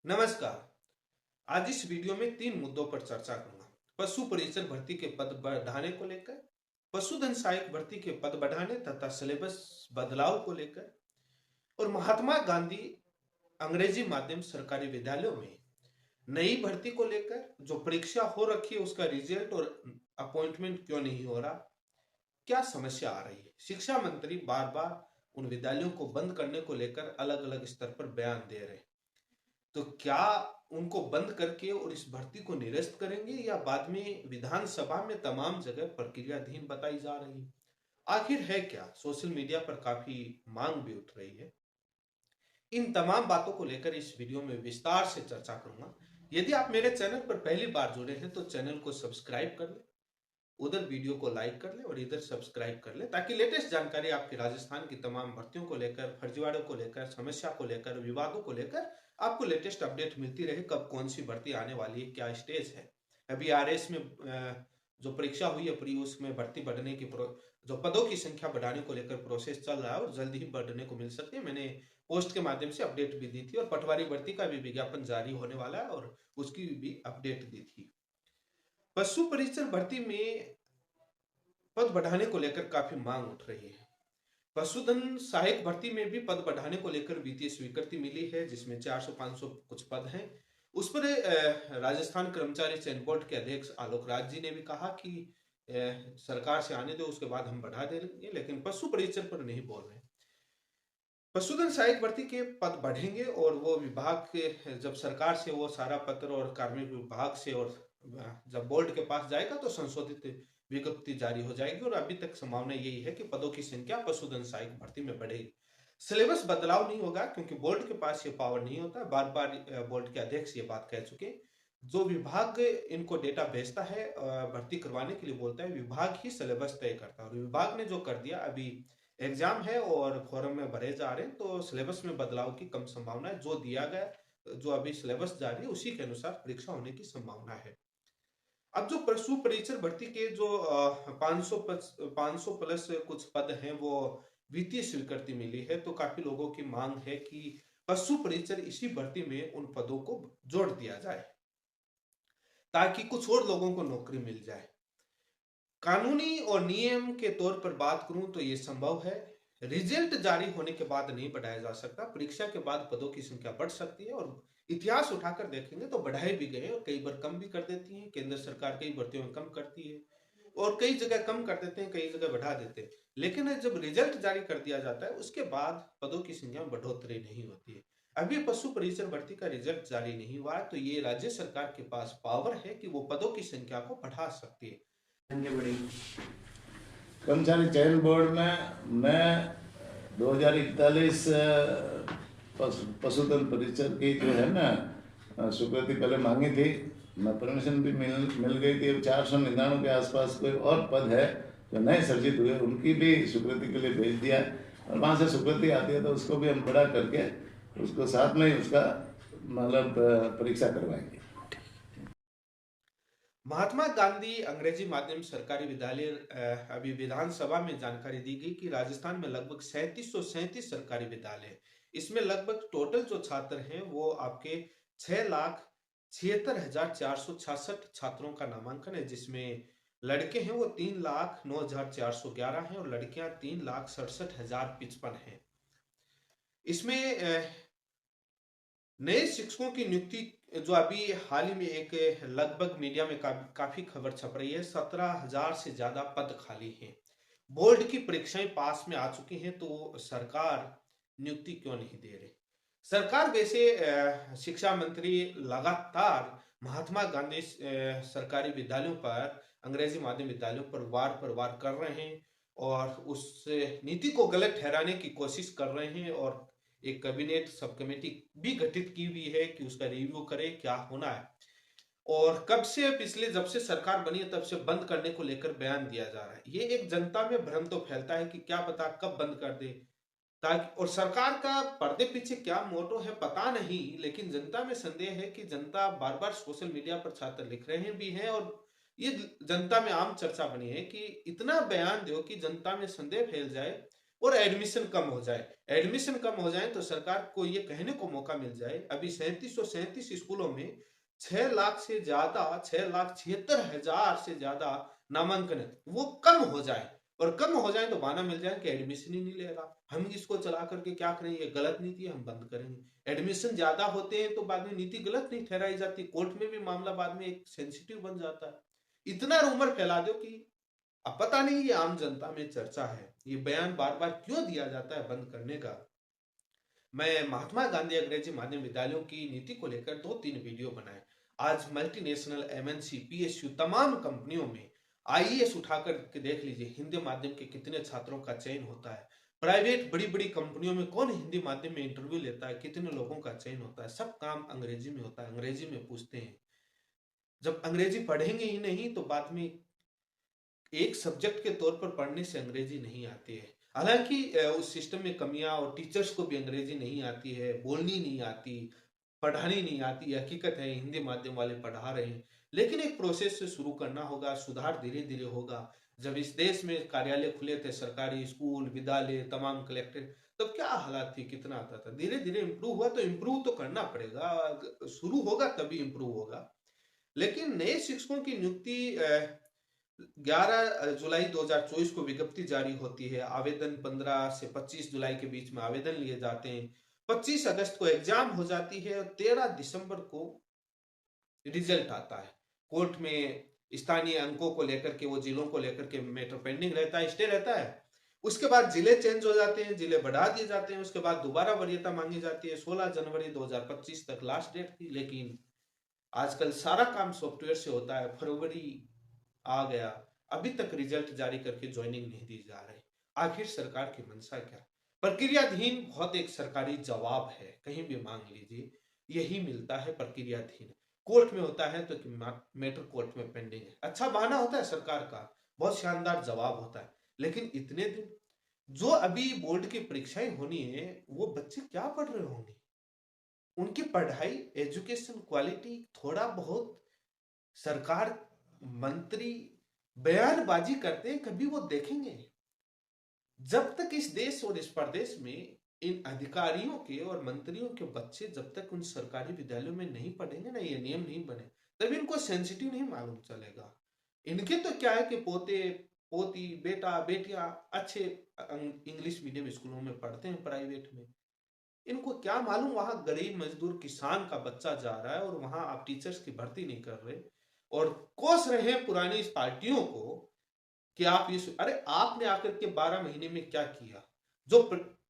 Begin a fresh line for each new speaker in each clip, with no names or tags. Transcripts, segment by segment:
नमस्कार। आज इस वीडियो में 3 मुद्दों पर चर्चा करूंगा। पशु परिचर भर्ती के पद बढ़ाने को लेकर, पशुधन सहायक भर्ती के पद बढ़ाने तथा सिलेबस बदलाव को लेकर और महात्मा गांधी अंग्रेजी माध्यम सरकारी विद्यालयों में नई भर्ती को लेकर जो परीक्षा हो रखी है उसका रिजल्ट और अपॉइंटमेंट क्यों नहीं हो रहा, क्या समस्या आ रही है। शिक्षा मंत्री बार बार उन विद्यालयों को बंद करने को लेकर अलग अलग स्तर पर बयान दे रहे हैं। तो क्या उनको बंद करके और इस भर्ती को निरस्त करेंगे या बाद में विधानसभा में तमाम जगह प्रक्रियाधीन बताई जा रही है। आखिर है क्या, सोशल मीडिया पर काफी मांग भी उठ रही है। इन तमाम बातों को लेकर इस वीडियो में विस्तार से चर्चा करूंगा। यदि आप मेरे चैनल पर पहली बार जुड़े हैं तो चैनल को सब्सक्राइब कर ले, उधर वीडियो को लाइक कर ले और इधर सब्सक्राइब कर ले, ताकि लेटेस्ट जानकारी आपकी राजस्थान की तमाम भर्तियों को लेकर, फर्जीवाड़ों को लेकर, समस्या को लेकर, विवादों को लेकर आपको लेटेस्ट अपडेट मिलती रहे। कब कौन सी भर्ती आने वाली है, क्या स्टेज है। अभी आरएस में जो परीक्षा हुई है प्री, उसमें भर्ती बढ़ने की जो पदों की संख्या बढ़ाने को लेकर प्रोसेस चल रहा है और जल्द ही बढ़ने को मिल सकती है। मैंने पोस्ट के माध्यम से अपडेट भी दी थी और पटवारी भर्ती का भी विज्ञापन जारी होने वाला है और उसकी भी अपडेट दी थी। पशु परिचर भर्ती में पद बढ़ाने को लेकर काफी मांग उठ रही है। पशुधन सहायक भर्ती में भी पद बढ़ाने को लेकर वित्तीय स्वीकृति मिली है, जिसमें 400-500 कुछ पद हैं। उस पर राजस्थान कर्मचारी चयन बोर्ड के अध्यक्ष आलोक राज जी ने भी कहा कि सरकार से आने दो, उसके बाद हम बढ़ा देंगे, लेकिन पशु परिचर पर नहीं बोल रहे। पशुधन सहायक भर्ती के पद बढ़ेंगे और वो विभाग के जब सरकार से वो सारा पत्र और कार्मिक विभाग से और जब बोर्ड के पास जाएगा तो संशोधित विज्ञप्ति जारी हो जाएगी और अभी तक संभावना यही है कि पदों की संख्या पशुधन सहायक भर्ती में बढ़ेगी। सिलेबस बदलाव नहीं होगा क्योंकि बोर्ड के पास ये पावर नहीं होता। बार बार बोर्ड के अध्यक्ष ये बात कह चुके। जो विभाग इनको डेटा भेजता है भर्ती करवाने के लिए बोलता है, विभाग ही सिलेबस तय करता है और विभाग ने जो कर दिया, अभी एग्जाम है और फॉर्म में भरे जा रहे हैं तो सिलेबस में बदलाव की कम संभावना है। जो दिया गया, जो अभी सिलेबस जारी है उसी के अनुसार परीक्षा होने की संभावना है। अब जो पशु परिचर भर्ती के जो 500 प्लस कुछ पद हैं वो वित्तीय स्वीकृति मिली है, तो काफी लोगों की मांग है कि पशु परिचर इसी भर्ती में उन पदों को जोड़ दिया जाए ताकि कुछ और लोगों को नौकरी मिल जाए। कानूनी और नियम के तौर पर बात करूं तो ये संभव है। रिजल्ट जारी होने के बाद नहीं बढ़ाया जा सकता। परीक्षा के बाद पदों की संख्या बढ़ सकती है और इतिहास उठाकर देखेंगे तो बढ़ाए भी गए और कई बार कम भी कर देती है। केंद्र सरकार कई भर्तियों में कम करती है और कई जगह कम कर देते हैं, कई जगह बढ़ा देते हैं। लेकिन जब रिजल्ट जारी कर दिया जाता है उसके बाद पदों की संख्या में बढ़ोतरी नहीं होती है। अभी पशु परिचर भर्ती का रिजल्ट जारी नहीं हुआ तो ये राज्य सरकार के पास पावर है कि वो पदों की संख्या को बढ़ा सकती है।
कर्मचारी चयन बोर्ड में मैं 2041 पशुधन परिचर की जो है ना स्वीकृति पहले मांगी थी, मैं परमिशन भी मिल गई थी। 499 के आसपास कोई और पद है जो नए सर्जित हुए, उनकी भी स्वीकृति के लिए भेज दिया और वहाँ से स्वीकृति आती है तो उसको भी हम बड़ा करके उसको साथ में ही उसका मतलब परीक्षा करवाएंगे।
महात्मा गांधी अंग्रेजी माध्यम सरकारी विद्यालय, अभी विधानसभा में जानकारी दी गई कि राजस्थान में लगभग 3737 सरकारी विद्यालय है। इसमें लगभग टोटल जो छात्र हैं वो आपके 6,76,466 छात्रों का नामांकन है, जिसमें लड़के हैं वो 3,09,411 हैं और लड़कियां 3,67,055 हैं। इसमें नए शिक्षकों की नियुक्ति जो अभी हाल ही में एक लगभग मीडिया में काफी खबर छप रही है, 17,000 से ज्यादा पद खाली हैं। बोर्ड की परीक्षाएं पास में आ चुकी हैं तो सरकार नियुक्ति क्यों नहीं दे रही। सरकार वैसे शिक्षा मंत्री लगातार महात्मा गांधी सरकारी विद्यालयों पर, अंग्रेजी माध्यम विद्यालयों पर वार कर रहे हैं और उस नीति को गलत ठहराने की कोशिश कर रहे हैं और एक कैबिनेट सब कमेटी भी गठित की हुई है कि उसका रिव्यू करे क्या होना है। और कब से, पिछले जब से सरकार बनी है तब से बंद करने को लेकर बयान दिया जा रहा है। ये एक जनता में भ्रम तो फैलता है कि क्या पता कब बंद कर दे, ताकि, और सरकार का पर्दे पीछे क्या मोटो है पता नहीं, लेकिन जनता में संदेह है कि जनता बार बार सोशल मीडिया पर छात्र लिख रहे भी हैं और ये जनता में आम चर्चा बनी है कि इतना बयान दो कि जनता में संदेह फैल जाए और एडमिशन कम हो जाए। एडमिशन कम हो जाए तो सरकार को ये कहने को मौका मिल जाए, अभी 3737 स्कूलों में 6 लाख से ज्यादा, 6,76,000 से ज्यादा नामांकन है, वो कम हो जाए। और कम हो जाए तो बहाना मिल जाए कि एडमिशन ही नहीं ले रहा, हम इसको चला करके क्या करें, ये गलत नीति है, हम बंद करेंगे। एडमिशन ज्यादा होते हैं तो बाद में नीति गलत नहीं ठहराई जाती, कोर्ट में भी मामला बाद में एक सेंसिटिव बन जाता है। इतना रूमर फैला दो कि अब पता नहीं ये आम जनता में चर्चा है, ये बयान बार बार क्यों दिया जाता है बंद करने का। मैं महात्मा गांधी अंग्रेजी माध्यम विद्यालयों की नीति को लेकर 2-3 वीडियो बनाए। आज मल्टीनेशनल एमएनसी पीएसयू तमाम कंपनियों में आईएएस उठाकर के देख लीजिए, हिंदी माध्यम के कितने छात्रों का चयन होता है। प्राइवेट बड़ी बड़ी कंपनियों में कौन हिंदी माध्यम में इंटरव्यू लेता है, कितने लोगों का चयन होता है, सब काम अंग्रेजी में होता है, अंग्रेजी में पूछते हैं। जब अंग्रेजी पढ़ेंगे ही नहीं तो बाद में एक सब्जेक्ट के तौर पर पढ़ने से अंग्रेजी नहीं आती है। हालांकि उस सिस्टम में कमियां, और टीचर्स को भी अंग्रेजी नहीं आती है, बोलनी नहीं आती, पढ़ानी नहीं आती। हकीकत है हिंदी माध्यम वाले पढ़ा रहे हैं, लेकिन एक प्रोसेस से शुरू करना होगा, सुधार धीरे धीरे होगा। जब इस देश में कार्यालय खुले थे, सरकारी स्कूल, विद्यालय, तमाम कलेक्टर, तब क्या हालात थी, कितना आता था। धीरे धीरे इम्प्रूव हुआ, तो इम्प्रूव तो करना पड़ेगा, शुरू होगा तभी इम्प्रूव होगा। लेकिन नए शिक्षकों की नियुक्ति 11 जुलाई 2024 को विज्ञप्ति जारी होती है। आवेदन 15 से 25 जुलाई के बीच में आवेदन लिए जाते हैं। 25 अगस्त को एग्जाम हो जाती है और 13 दिसंबर को रिजल्ट आता है। कोर्ट में स्थानीय अंकों को लेकर के, वो जिलों को लेकर के मैटर पेंडिंग रहता है, स्टे रहता है। उसके बाद जिले चेंज हो जाते हैं, जिले बढ़ा दिए जाते हैं। उसके बाद दोबारा वरीयता मांगी जाती है। 16 जनवरी 2025 तक लास्ट डेट थी, लेकिन आजकल सारा काम सॉफ्टवेयर से होता है। फरवरी आ गया, अभी तक रिजल्ट जारी करके ज्वाइनिंग नहीं दी जा रही। आखिर सरकार की मंशा क्या? प्रक्रियाधीन बहुत एक सरकारी जवाब है, कहीं भी मांग लीजिए यही मिलता है, प्रक्रियाधीन। कोर्ट में होता है तो मैटर कोर्ट में पेंडिंग है, अच्छा बहाना होता है सरकार का, बहुत शानदार जवाब होता है। लेकिन इतने दिन जो अभी बोर्ड की परीक्षाएं होनी है, वो बच्चे क्या पढ़ रहे होंगे? उनकी पढ़ाई, एजुकेशन क्वालिटी, थोड़ा बहुत सरकार, मंत्री बयानबाजी करते हैं, कभी वो देखेंगे? जब तक इस देश और इस प्रदेश में इन अधिकारियों के और मंत्रियों के बच्चे जब तक उन सरकारी विद्यालयों में नहीं पढ़ेंगे ना, ये नियम नहीं बने, तब इनको सेंसिटिव नहीं मालूम चलेगा। इनके तो क्या है कि पोते पोती, बेटा बेटियां अच्छे इंग्लिश मीडियम स्कूलों में पढ़ते हैं, प्राइवेट में। इनको क्या मालूम वहां गरीब मजदूर किसान का बच्चा जा रहा है और वहां आप टीचर्स की भर्ती नहीं कर रहे, और कोस रहे हैं पुरानी इस पार्टियों को कि आप ये, अरे आपने आकर के 12 महीने में क्या किया? जो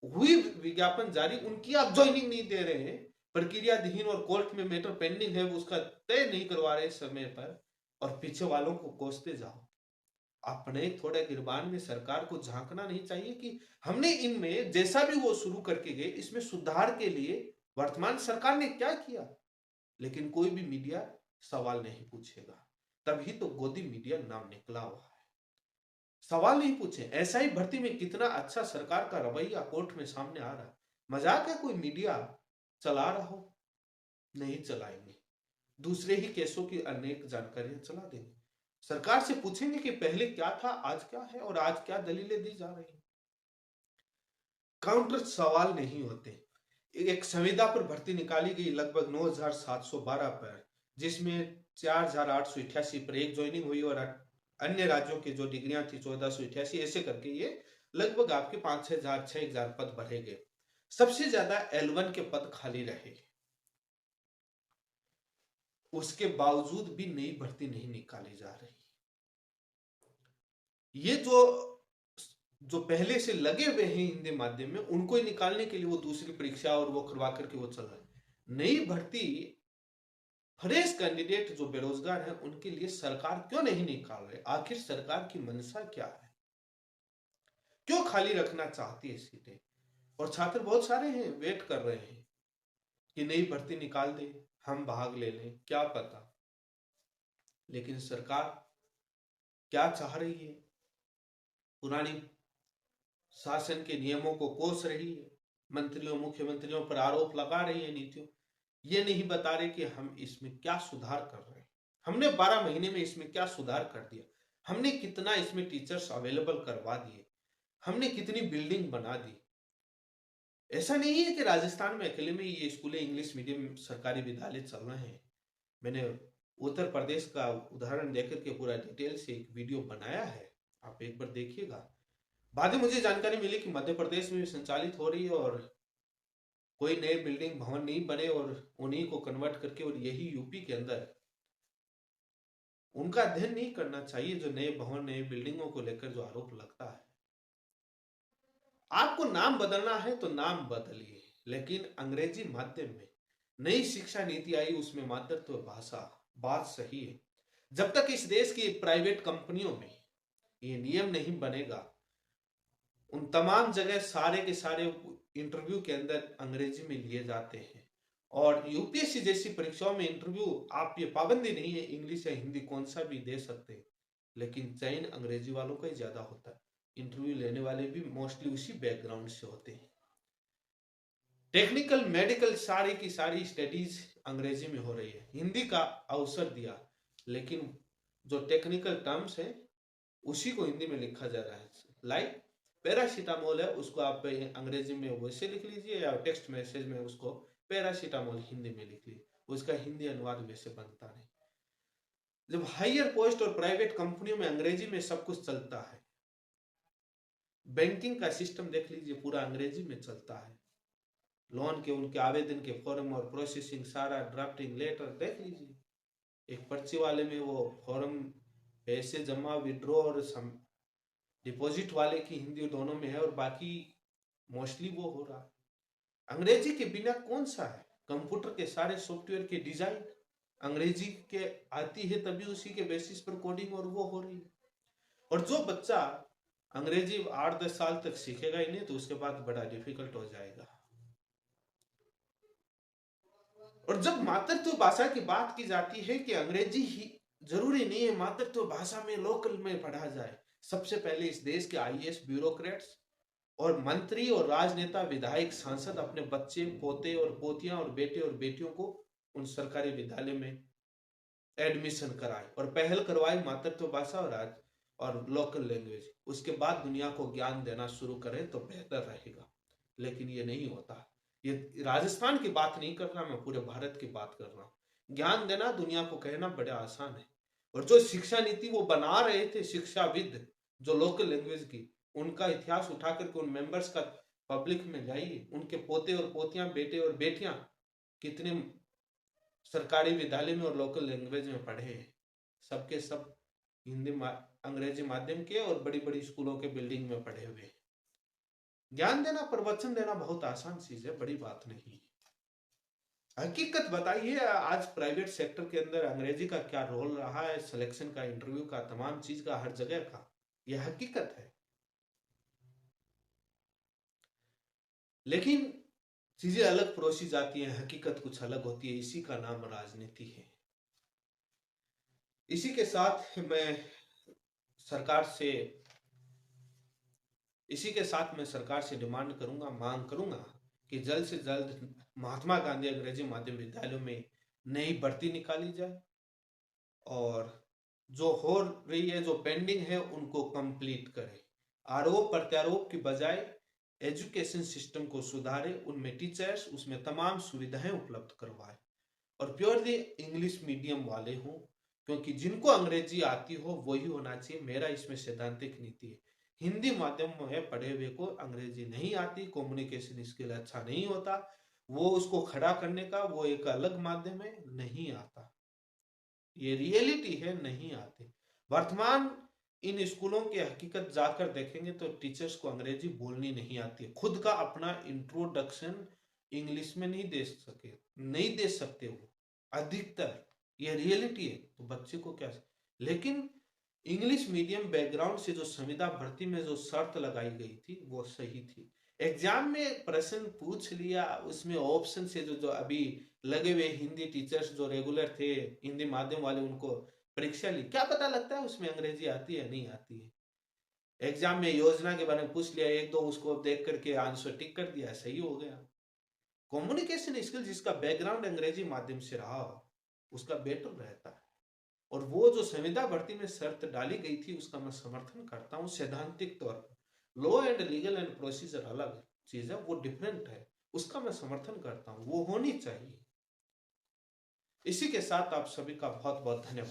हुई विज्ञापन जारी, उनकी आप ज्वाइनिंग नहीं दे रहे हैं, प्रक्रियाधीन और कोर्ट में मैटर पेंडिंग है, उसका तय नहीं करवा रहे समय पर, और पीछे वालों को कोसते जाओ। अपने थोड़े गिरबान में सरकार को झांकना नहीं चाहिए कि हमने इनमें जैसा भी वो शुरू करके गए, इसमें सुधार के लिए वर्तमान सरकार ने क्या किया? लेकिन कोई भी मीडिया सवाल नहीं पूछेगा, तभी तो गोदी मीडिया नाम निकला हुआ है। सवाल नहीं पूछे, ऐसा ही भर्ती में कितना अच्छा सरकार का रवैया कोर्ट में सामने आ रहा है। मजाक है कोई मीडिया चला रहा हो? नहीं चलाएंगे, दूसरे ही केसों की अनेक जानकारियां चला देंगे। सरकार से पूछेंगे कि पहले क्या था, आज क्या है, और आज क्या दलीलें दी जा रही हैं। काउंटर सवाल नहीं होते। एक संविदा पर भर्ती निकाली गई लगभग 9,712 पर, जिसमें 4,888 पर एक ज्वाइनिंग हुई, और अन्य राज्यों की जो डिग्रियां थी 1488, ऐसे करके ये लगभग आपके 5,000-6,000 पद भरे गए। सबसे ज्यादा L1 के पद खाली रहे, उसके बावजूद भी नई भर्ती नहीं निकाली जा रही। ये जो पहले से लगे हुए हैं हिंदी माध्यम में, उनको ही निकालने के लिए वो दूसरी परीक्षा और वो करवा करके वो चल रहा है। नई भर्ती, फ्रेश कैंडिडेट जो बेरोजगार हैं, उनके लिए सरकार क्यों नहीं निकाल रहे? आखिर सरकार की मंशा क्या है? क्यों खाली रखना चाहती है सीटें? और छात्र बहुत सारे हैं, वेट कर रहे हैं कि नई भर्ती निकाल दे, हम भाग ले लें, क्या पता। लेकिन सरकार क्या चाह रही है? पुरानी शासन के नियमों को कोस रही है, मंत्रियों मुख्यमंत्रियों पर आरोप लगा रही है नीतियों, ये नहीं बता रहे कि हम इसमें क्या सुधार कर रहे हैं। हमने 12 महीने में इसमें क्या सुधार कर दिया, हमने कितना इसमें टीचर्स अवेलेबल करवा दिए, हमने कितनी बिल्डिंग बना दी। ऐसा नहीं है कि राजस्थान में अकेले में ये स्कूलें इंग्लिश मीडियम सरकारी विद्यालय चल रहे हैं। मैंने उत्तर प्रदेश का उदाहरण देकर के पूरा डिटेल से एक वीडियो बनाया है, आप एक बार देखिएगा। बाद में मुझे जानकारी मिली कि मध्य प्रदेश में भी संचालित हो रही है और कोई नए बिल्डिंग भवन नहीं बने और उन्हीं को कन्वर्ट करके, और यही यूपी के अंदर उनका अध्ययन नहीं करना चाहिए जो नए भवन नए बिल्डिंगों को लेकर जो आरोप लगता है। आपको नाम बदलना है तो नाम बदलिए, लेकिन अंग्रेजी माध्यम में नई शिक्षा नीति आई, उसमें मातृत्व भाषा, बात सही है। जब तक इस देश की प्राइवेट कंपनियों में ये नियम नहीं बनेगा, उन तमाम जगह सारे के सारे इंटरव्यू के अंदर अंग्रेजी में लिए जाते हैं, और यूपीएससी जैसी परीक्षाओं में इंटरव्यू आप ये पाबंदी नहीं है, इंग्लिश या हिंदी कौन सा भी दे सकते हैं, लेकिन चयन अंग्रेजी वालों का ही ज्यादा होता है। इंटरव्यू लेने वाले भी मोस्टली उसी बैकग्राउंड से होते हैं। टेक्निकल मेडिकल सारी की सारी स्टडीज अंग्रेजी में हो रही है। हिंदी का अवसर दिया, लेकिन जो टेक्निकल टर्म्स है उसी को हिंदी में लिखा जा रहा है। लाइक पैरासीटामोल है, उसको आप अंग्रेजी में वैसे लिख लीजिए, या टेक्स्ट मैसेज में उसको पैरासीटामोल हिंदी में लिख लीजिए, उसका हिंदी अनुवाद वैसे बनता नहीं। जब हायर पोस्ट और प्राइवेट कंपनियों में अंग्रेजी में सब कुछ चलता है, बैंकिंग का सिस्टम देख लीजिए पूरा अंग्रेजी में चलता है, लोन के उनके आवेदन के फॉर्म और प्रोसेसिंग सारा ड्राफ्टिंग लेटर देख लीजिए। एक पर्ची वाले में वो फॉर्म पैसे जमा विड्रॉ और डिपॉजिट वाले की हिंदी दोनों में है, और बाकी मोस्टली वो हो रहा है। अंग्रेजी के बिना कौन सा है? कंप्यूटर के सारे सॉफ्टवेयर के डिजाइन अंग्रेजी के आती है, तभी उसी के बेसिस पर कोडिंग और वो हो रही है। और जो बच्चा अंग्रेजी 8-10 साल तक सीखेगा ही नहीं, तो उसके बाद बड़ा डिफिकल्ट हो जाएगा। और जब मातृत्व भाषा की बात की जाती है कि अंग्रेजी ही जरूरी नहीं है मातृत्व भाषा में लोकल में पढ़ा जाए, सबसे पहले इस देश के आईएएस ब्यूरोक्रेट्स और मंत्री और राजनेता विधायक सांसद अपने बच्चे पोते और पोतियां और बेटे और बेटियों को उन सरकारी विद्यालय में एडमिशन कराए और पहल करवाए मातृत्व भाषा और लोकल लैंग्वेज। उसके बाद दुनिया को ज्ञान देना शुरू करें तो बेहतर रहेगा, लेकिन ये नहीं होता। ये राजस्थान की बात नहीं कर रहा, मैं पूरे भारत की बात कर रहा हूँ। ज्ञान देना दुनिया को कहना बड़ा आसान है, और जो शिक्षा नीति वो बना रहे थे शिक्षाविद जो लोकल लैंग्वेज की, उनका इतिहास उठा करके उन मेंबर्स का पब्लिक में जाइए, उनके पोते और पोतियां बेटे और बेटियां कितने सरकारी विद्यालय में और लोकल लैंग्वेज में पढ़े हैं। सबके सब हिंदी अंग्रेजी माध्यम के और बड़ी बड़ी स्कूलों के बिल्डिंग में पढ़े हुए। ज्ञान देना प्रवचन देना बहुत आसान चीज है, बड़ी बात नहीं। हकीकत बताइए, आज प्राइवेट सेक्टर के अंदर अंग्रेजी का क्या रोल रहा है, सिलेक्शन का, इंटरव्यू का, तमाम चीज का, हर जगह का, यह हकीकत है। लेकिन चीजें अलग परोसी जाती हैं, हकीकत कुछ अलग होती है। इसी का नाम राजनीति है। इसी के साथ मैं सरकार से डिमांड करूंगा, मांग करूंगा कि जल्द से जल्द महात्मा गांधी अंग्रेजी माध्यम विद्यालयों में नई भर्ती निकाली जाए, और जो हो रही है, जो पेंडिंग है, उनको कंप्लीट करे। आरोप प्रत्यारोप की बजाय एजुकेशन सिस्टम को सुधारे, उनमें टीचर्स, उसमें तमाम सुविधाएं उपलब्ध करवाए, और प्योरली इंग्लिश मीडियम वाले हों, क्योंकि जिनको अंग्रेजी आती हो वही होना चाहिए। मेरा इसमें सैद्धांतिक नीति है। हिंदी माध्यम में पढ़े हुए को अंग्रेजी नहीं आती, कम्युनिकेशन स्किल अच्छा नहीं होता, वो उसको खड़ा करने का वो एक अलग माध्यम है, नहीं आता। ये रियलिटी है, नहीं आते। वर्तमान इन स्कूलों की हकीकत जाकर देखेंगे तो टीचर्स को अंग्रेजी बोलनी नहीं आती है, खुद का अपना इंट्रोडक्शन इंग्लिश में नहीं दे सकते वो अधिकतर, ये रियलिटी है। तो बच्चे को क्या, लेकिन इंग्लिश मीडियम बैकग्राउंड से जो संविदा भर्ती में जो शर्त लगाई गई थी वो सही थी। एग्जाम में प्रश्न पूछ लिया, उसमें ऑप्शन से जो अभी लगे हुए हिंदी टीचर्स जो रेगुलर थे हिंदी माध्यम वाले, उनको परीक्षा ली, क्या पता लगता है उसमें अंग्रेजी आती है नहीं आती है। एग्जाम में योजना के बारे में पूछ लिया, एक दो उसको देख करके आंसर टिक कर दिया, सही हो गया। कम्युनिकेशन स्किल जिसका बैकग्राउंड अंग्रेजी माध्यम से रहा उसका बेटर रहता है। और वो जो संविदा भर्ती में शर्त डाली गई थी उसका मैं समर्थन करता हूँ सैद्धांतिक तौर पर, law and legal and procedure अलग चीज है, वो डिफरेंट है, उसका मैं समर्थन करता हूं, वो होनी चाहिए। इसी के साथ आप सभी का बहुत बहुत धन्यवाद।